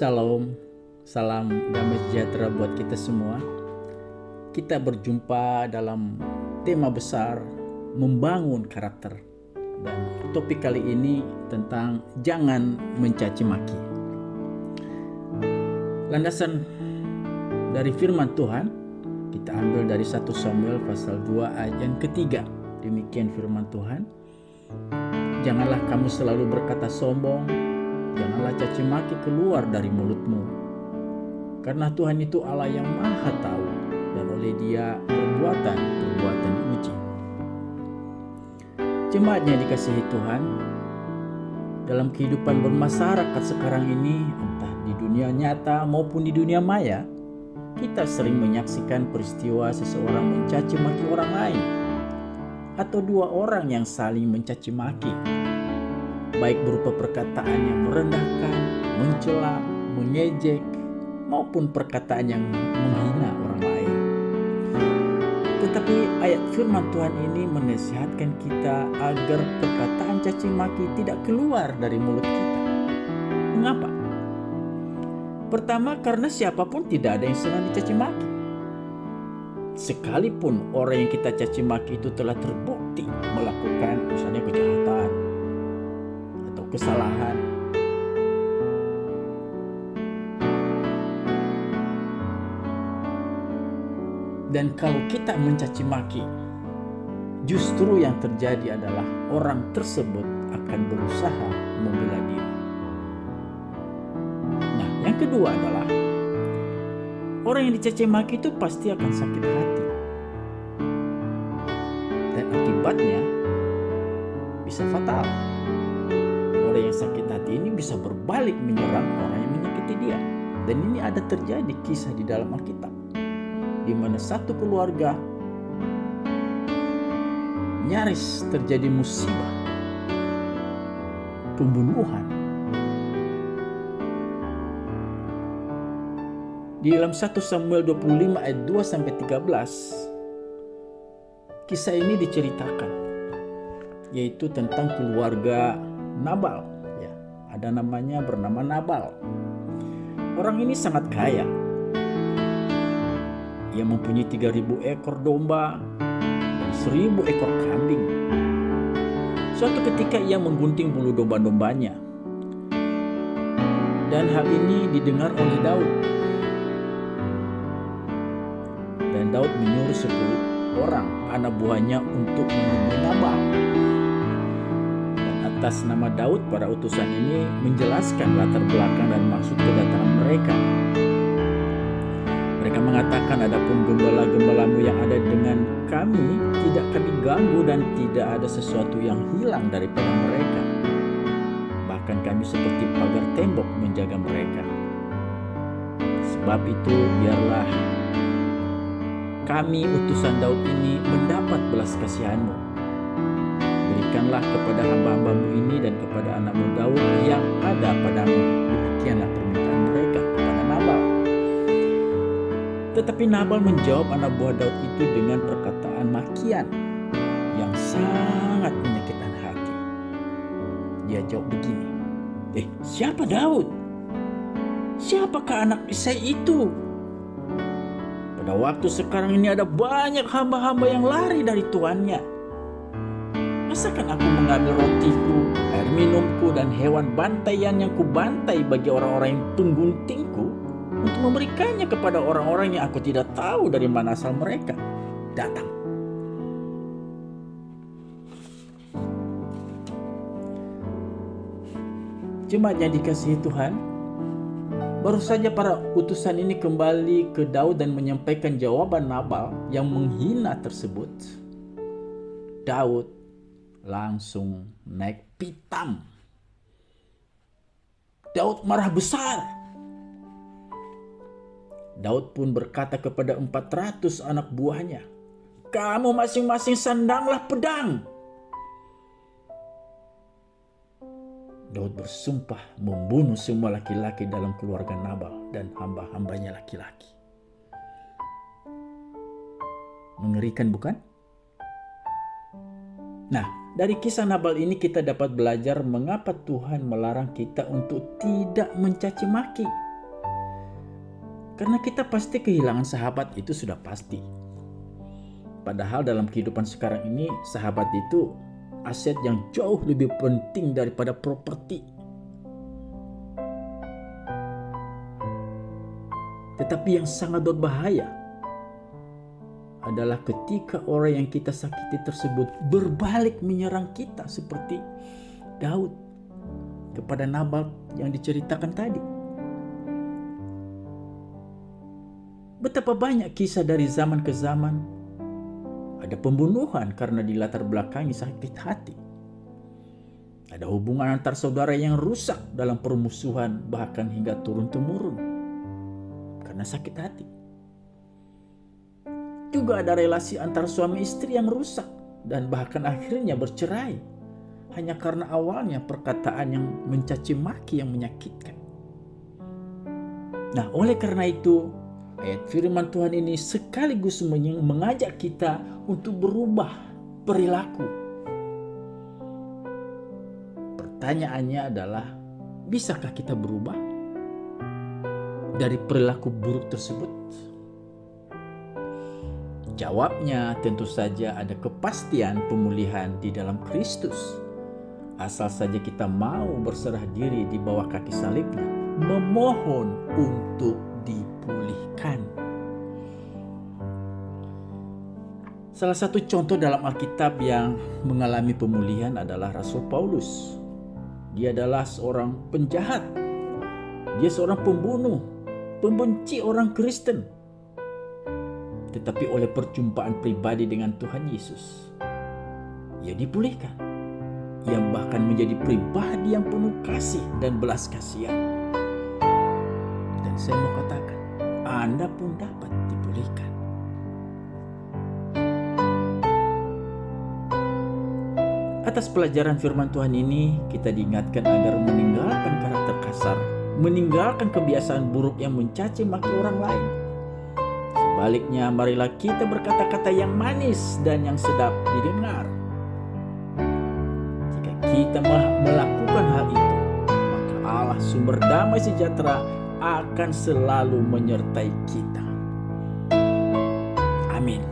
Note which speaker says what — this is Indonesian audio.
Speaker 1: Shalom, salam damai sejahtera buat kita semua. Kita berjumpa dalam tema besar membangun karakter. Dan topik kali ini tentang jangan mencaci maki. Landasan dari firman Tuhan kita ambil dari 1 Samuel pasal 2 ayat yang ketiga. Demikian firman Tuhan. Janganlah kamu selalu berkata sombong, janganlah caci maki keluar dari mulutmu. Karena Tuhan itu Allah yang maha tahu, dan oleh Dia perbuatan diuji. Jemaatnya dikasihi Tuhan, dalam kehidupan bermasyarakat sekarang ini, entah di dunia nyata maupun di dunia maya, kita sering menyaksikan peristiwa seseorang mencaci maki orang lain, atau dua orang yang saling mencaci maki, baik berupa perkataan yang merendahkan, mencela, mengejek, maupun perkataan yang menghina orang lain. Tetapi ayat firman Tuhan ini menasihatkan kita agar perkataan caci maki tidak keluar dari mulut kita. Mengapa? Pertama, karena siapapun tidak ada yang senang dicaci maki. Sekalipun orang yang kita caci maki itu telah terbukti melakukan misalnya kejahatan atau kesalahan, dan kalau kita mencaci maki, justru yang terjadi adalah orang tersebut akan berusaha membela diri. Nah, yang kedua adalah orang yang dicaci maki itu pasti akan sakit hati, dan akibatnya bisa fatal. Orang yang sakit hati ini bisa berbalik menyerang orang yang menyakiti dia. Dan ini ada terjadi kisah di dalam Alkitab, di mana satu keluarga nyaris terjadi musibah, pembunuhan. Di dalam 1 Samuel 25 ayat 2-13, kisah ini diceritakan, yaitu tentang keluarga Nabal. Ya, ada namanya bernama Nabal. Orang ini sangat kaya. Ia mempunyai 3.000 ekor domba dan 1.000 ekor kambing. Suatu ketika ia menggunting bulu domba-dombanya, dan hal ini didengar oleh Daud. Dan Daud menyuruh 10 orang anak buahnya untuk menemui Nabal. Dan atas nama Daud, para utusan ini menjelaskan latar belakang dan maksud kedatangan mereka. Mereka mengatakan, adapun gembala-gembalamu yang ada dengan kami tidak kami ganggu, dan tidak ada sesuatu yang hilang daripada mereka. Bahkan kami seperti pagar tembok menjaga mereka. Sebab itu biarlah kami utusan Daud ini mendapat belas kasihan-Mu. Berikanlah kepada hamba-hamba-Mu ini dan kepada anakmu Daud yang ada padamu. Demikianlah permintaan mereka kepada Nabal. Tetapi Nabal menjawab anak buah Daud itu dengan perkataan makian yang sangat menyakitkan hati. Dia jawab begini, siapa Daud? Siapakah anak Isai itu? Pada waktu sekarang ini ada banyak hamba-hamba yang lari dari tuannya. Masakan aku mengambil rotiku, air minumku, dan hewan bantaian yang kubantai bagi orang-orang yang pengguntingku untuk memberikannya kepada orang-orang yang aku tidak tahu dari mana asal mereka datang. Jemaat yang dikasihi Tuhan, baru saja para utusan ini kembali ke Daud dan menyampaikan jawaban Nabal yang menghina tersebut. Daud langsung naik pitam. Daud marah besar. Daud pun berkata kepada 400 anak buahnya, kamu masing-masing sandanglah pedang. Daud bersumpah membunuh semua laki-laki dalam keluarga Nabal dan hamba-hambanya laki-laki. Mengerikan, bukan? Nah, dari kisah Nabal ini kita dapat belajar mengapa Tuhan melarang kita untuk tidak mencaci maki. Karena kita pasti kehilangan sahabat, itu sudah pasti. Padahal dalam kehidupan sekarang ini, sahabat itu aset yang jauh lebih penting daripada properti. Tetapi yang sangat berbahaya adalah ketika orang yang kita sakiti tersebut berbalik menyerang kita seperti Daud kepada Nabal yang diceritakan tadi. Betapa banyak kisah dari zaman ke zaman. Ada pembunuhan karena dilatar belakangi sakit hati. Ada hubungan antar saudara yang rusak dalam permusuhan, bahkan hingga turun-temurun karena sakit hati. Juga ada relasi antar suami istri yang rusak dan bahkan akhirnya bercerai hanya karena awalnya perkataan yang mencaci maki yang menyakitkan. Nah, oleh karena itu, ayat firman Tuhan ini sekaligus mengajak kita untuk berubah perilaku. Pertanyaannya adalah, bisakah kita berubah dari perilaku buruk tersebut? Jawabnya tentu saja ada kepastian pemulihan di dalam Kristus. Asal saja kita mau berserah diri di bawah kaki salibnya, memohon untuk dipulihkan. Salah satu contoh dalam Alkitab yang mengalami pemulihan adalah Rasul Paulus. Dia adalah seorang penjahat. Dia seorang pembunuh, pembenci orang Kristen. Tetapi oleh perjumpaan pribadi dengan Tuhan Yesus, ia dipulihkan. Ia bahkan menjadi pribadi yang penuh kasih dan belas kasihan. Dan saya mau katakan, Anda pun dapat dipulihkan. Atas pelajaran firman Tuhan ini, kita diingatkan agar meninggalkan karakter kasar, meninggalkan kebiasaan buruk yang mencaci maki orang lain. Sebaliknya, marilah kita berkata-kata yang manis dan yang sedap didengar. Jika kita melakukan hal itu, maka Allah sumber damai sejahtera akan selalu menyertai kita. Amin.